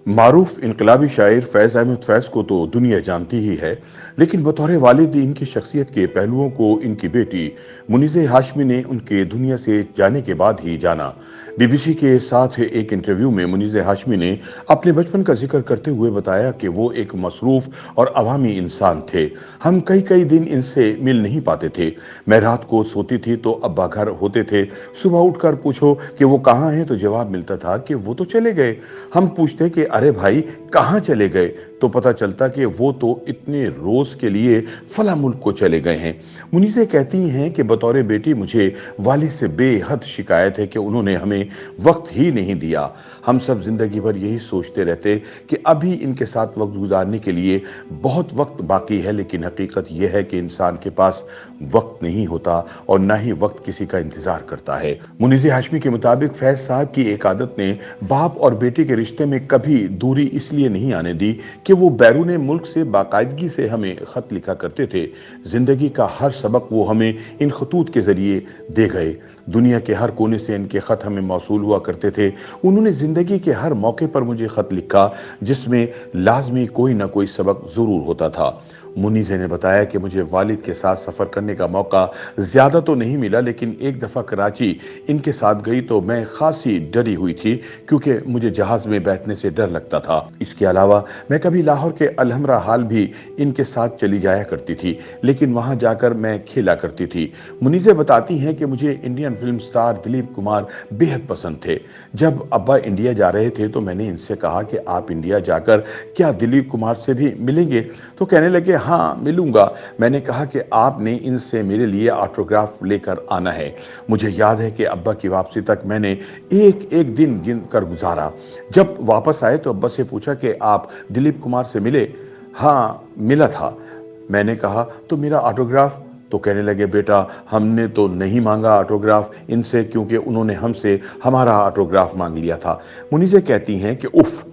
मारूफ इनकलाबी शायर फैज़ अहमद फैज़ को तो दुनिया जानती ही है, लेकिन बतौर वालिद इनकी शख्सियत के पहलुओं को इनकी बेटी मुनीज़े हाशमी ने उनके दुनिया से जाने के बाद ही जाना। बीबीसी के साथ एक इंटरव्यू में मुनीज़े हाशमी ने अपने बचपन का जिक्र करते हुए बताया कि वो एक मसरूफ और अवामी इंसान थे। हम कई कई दिन इनसे मिल नहीं पाते थे। मैं रात को सोती थी तो अब्बा घर होते थे। सुबह उठकर पूछो कि वो कहाँ हैं तो जवाब मिलता था कि वो तो चले गए। हम पूछते कि अरे भाई कहाँ चले गए, तो पता चलता कि वो तो इतने रोज के लिए फला मुल्क को चले गए हैं। मुनीज़े कहती हैं कि बतौर बेटी मुझे वालिद से बेहद शिकायत है कि उन्होंने हमें वक्त ही नहीं दिया। हम सब जिंदगी भर यही सोचते रहते कि अभी इनके साथ वक्त गुजारने के लिए बहुत वक्त बाकी है, लेकिन हकीकत यह है कि इंसान के पास वक्त नहीं होता और ना ही वक्त किसी का इंतजार करता है। मुनीज़े हाशमी के मुताबिक फैज साहब की एक आदत ने बाप और बेटे के रिश्ते में कभी दूरी इसलिए नहीं आने दी कि वो बैरून मुल्क से बाकायदगी से हमें खत लिखा करते थे। जिंदगी का हर सबक वो हमें इन खतूत के जरिए दे गए। दुनिया के हर कोने से इनके खत हमें मौसूल हुआ करते थे। उन्होंने जिंदगी के हर मौके पर मुझे खत लिखा जिसमें लाजमी कोई ना कोई सबक जरूर होता था। मुनीज़े ने बताया कि मुझे वालिद के साथ सफ़र करने का मौका ज़्यादा तो नहीं मिला, लेकिन एक दफ़ा कराची इनके साथ गई तो मैं खासी डरी हुई थी क्योंकि मुझे जहाज़ में बैठने से डर लगता था। इसके अलावा मैं कभी लाहौर के अलहमरा हाल भी इनके साथ चली जाया करती थी, लेकिन वहाँ जाकर मैं खेला करती थी। मुनीज़े बताती हैं कि मुझे Indian film star Dilip Kumar बेहद पसंद थे। जब अब्बा इंडिया जा रहे थे तो मैंने इनसे कहा कि आप इंडिया जाकर क्या दिलीप कुमार से भी मिलेंगे? तो कहने लगे हाँ मिलूंगा। मैंने कहा कि आपने इनसे मेरे लिए ऑटोग्राफ लेकर आना है। मुझे याद है कि अब्बा की वापसी तक मैंने एक एक दिन गिन कर गुजारा। जब वापस आए तो अब्बा से पूछा कि आप दिलीप कुमार से मिले? हाँ मिला था। मैंने कहा तो मेरा ऑटोग्राफ? तो कहने लगे बेटा हमने तो नहीं मांगा ऑटोग्राफ इनसे क्योंकि उन्होंने हमसे हमारा ऑटोग्राफ मांग लिया था। मुनीज़े कहती हैं कि उफ,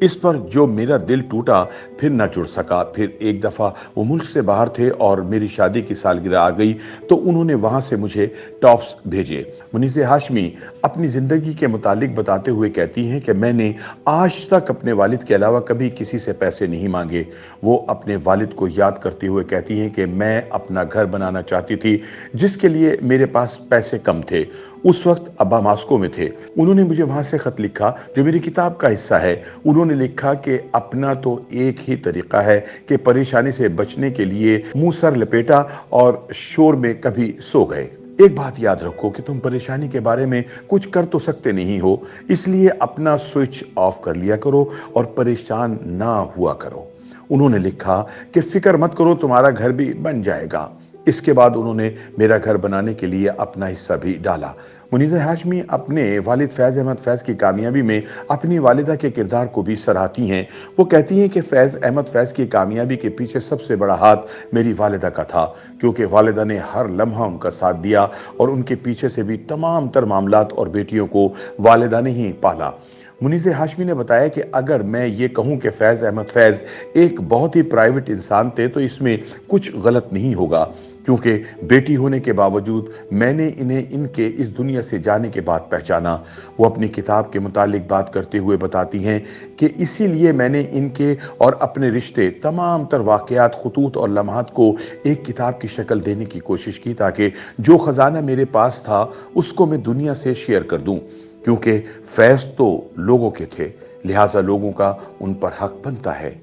इस पर जो मेरा दिल टूटा फिर न जुड़ सका। फिर एक दफ़ा वो मुल्क से बाहर थे और मेरी शादी की सालगिरह आ गई तो उन्होंने वहाँ से मुझे टॉप्स भेजे। मुनीज़े हाशमी अपनी ज़िंदगी के मुतालिक बताते हुए कहती हैं कि मैंने आज तक अपने वालिद के अलावा कभी किसी से पैसे नहीं मांगे। वो अपने वालिद को याद करते हुए कहती हैं कि मैं अपना घर बनाना चाहती थी जिसके लिए मेरे पास पैसे कम थे। उस वक्त अब्बा मास्को में थे। उन्होंने मुझे वहां से खत लिखा जो मेरी किताब का हिस्सा है। उन्होंने लिखा कि अपना तो एक ही तरीका है कि परेशानी से बचने के लिए मुंह सर लपेटा और शोर में कभी सो गए। एक बात याद रखो कि तुम परेशानी के बारे में कुछ कर तो सकते नहीं हो, इसलिए अपना स्विच ऑफ कर लिया करो और परेशान ना हुआ करो। उन्होंने लिखा कि फिक्र मत करो, तुम्हारा घर भी बन जाएगा। इसके बाद उन्होंने मेरा घर बनाने के लिए अपना हिस्सा भी डाला। मुनीज़े हाशमी अपने वालिद फैज़ अहमद फैज़ की कामयाबी में अपनी वालिदा के किरदार को भी सराहती हैं। वो कहती हैं कि फैज़ अहमद फैज़ की कामयाबी के पीछे सबसे बड़ा हाथ मेरी वालिदा का था, क्योंकि वालिदा ने हर लम्हा उनका साथ दिया और उनके पीछे से भी तमाम तर मामलात और बेटियों को वालिदा ने ही पाला। मुनीज़े हाशमी ने बताया कि अगर मैं ये कहूँ कि फैज़ अहमद फैज़ एक बहुत ही प्राइवेट इंसान थे तो इसमें कुछ गलत नहीं होगा, क्योंकि बेटी होने के बावजूद मैंने इन्हें इनके इस दुनिया से जाने के बाद पहचाना। वो अपनी किताब के मुतालिक बात करते हुए बताती हैं कि इसीलिए मैंने इनके और अपने रिश्ते तमाम तर वाक़यात, खुतूत और लम्हात को एक किताब की शक्ल देने की कोशिश की ताकि जो ख़जाना मेरे पास था उसको मैं दुनिया से शेयर कर दूँ, क्योंकि फैज़ तो लोगों के थे, लिहाजा लोगों का उन पर हक बनता है।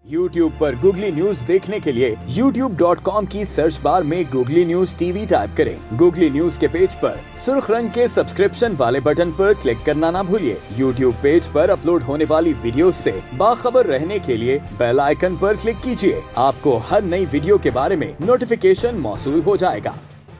YouTube पर गूगली न्यूज देखने के लिए youtube.com की सर्च बार में गूगली न्यूज टीवी टाइप करें। गूगली न्यूज के पेज पर सुर्ख रंग के सब्सक्रिप्शन वाले बटन पर क्लिक करना ना भूलिए। YouTube पेज पर अपलोड होने वाली वीडियोस से बाखबर रहने के लिए बेल आइकन पर क्लिक कीजिए। आपको हर नई वीडियो के बारे में नोटिफिकेशन मौसूल हो जाएगा।